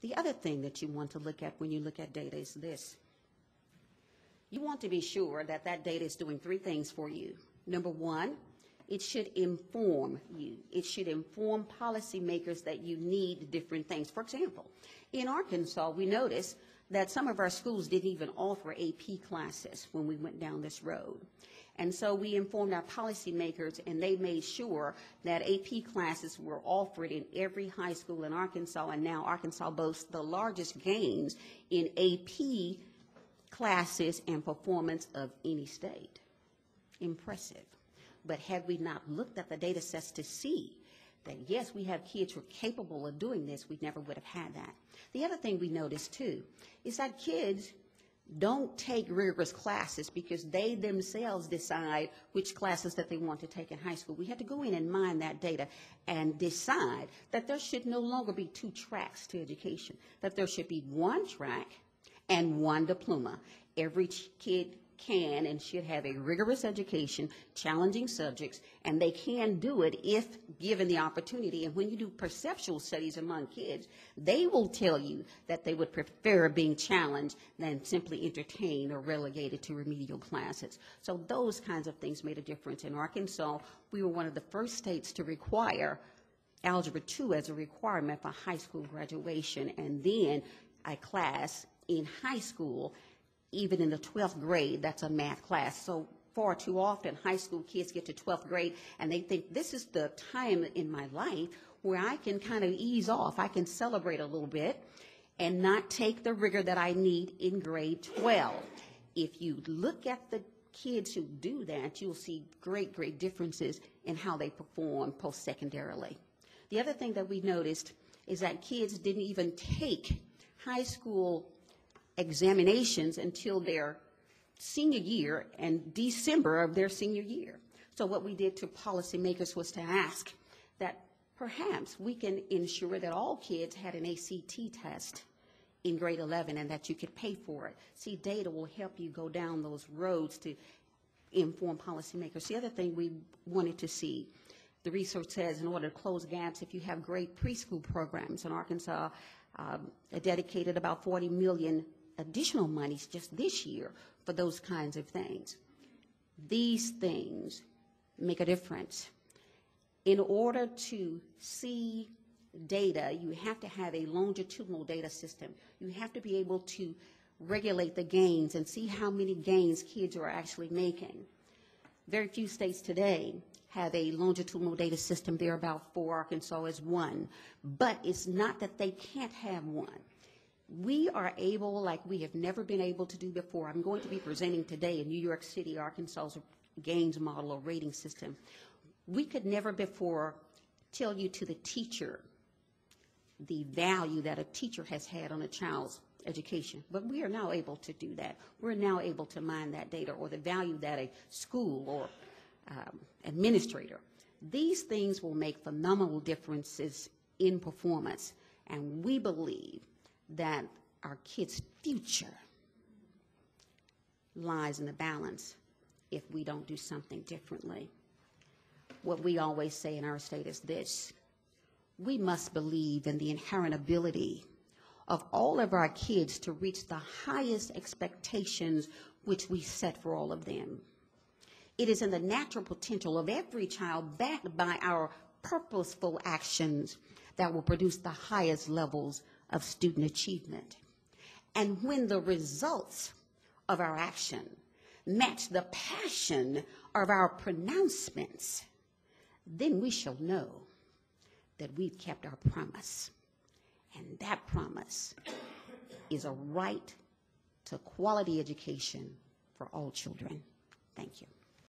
The other thing that you want to look at when you look at data is this. You want to be sure that that data is doing three things for you. Number one, it should inform you. It should inform policymakers that you need different things. For example, in Arkansas, we noticed that some of our schools didn't even offer AP classes when we went down this road. And so we informed our policymakers, and they made sure that AP classes were offered in every high school in Arkansas, and now Arkansas boasts the largest gains in AP classes and performance of any state. Impressive. But had we not looked at the data sets to see that, yes, we have kids who are capable of doing this, we never would have had that. The other thing we noticed, too, is that kids don't take rigorous classes because they themselves decide which classes that they want to take in high school. We had to go in and mine that data and decide that there should no longer be two tracks to education, that there should be one track and one diploma. Every kid can and should have a rigorous education, challenging subjects, and they can do it if given the opportunity. And when you do perceptual studies among kids, they will tell you that they would prefer being challenged than simply entertained or relegated to remedial classes. So those kinds of things made a difference. In Arkansas, we were one of the first states to require Algebra 2 as a requirement for high school graduation, and then a class in high school. Even in the 12th grade, that's a math class. So far too often, high school kids get to 12th grade and they think this is the time in my life where I can kind of ease off. I can celebrate a little bit and not take the rigor that I need in grade 12. If you look at the kids who do that, you'll see great differences in how they perform post-secondarily. The other thing that we noticed is that kids didn't even take high school examinations until their senior year and December of their senior year. So what we did to policymakers was to ask that perhaps we can ensure that all kids had an ACT test in grade 11 and that you could pay for it. See, data will help you go down those roads to inform policymakers. The other thing we wanted to see, the research says in order to close gaps, if you have great preschool programs in Arkansas, dedicated about $40 million additional monies just this year for those kinds of things. These things make a difference. In order to see data, you have to have a longitudinal data system. You have to be able to regulate the gains and see how many gains kids are actually making. Very few states today have a longitudinal data system. There are about 4. Arkansas is 1. But it's not that they can't have one. We are able, like we have never been able to do before. I'm going to be presenting today in New York City, Arkansas's gains model or rating system. We could never before tell you to the teacher the value that a teacher has had on a child's education. But we are now able to do that. We're now able to mine that data, or the value that a school or administrator. These things will make phenomenal differences in performance, and we believe that our kids' future lies in the balance if we don't do something differently. What we always say in our state is this: we must believe in the inherent ability of all of our kids to reach the highest expectations which we set for all of them. It is in the natural potential of every child, backed by our purposeful actions, that will produce the highest levels of student achievement. And when the results of our action match the passion of our pronouncements, then we shall know that we've kept our promise. And that promise is a right to quality education for all children. Thank you.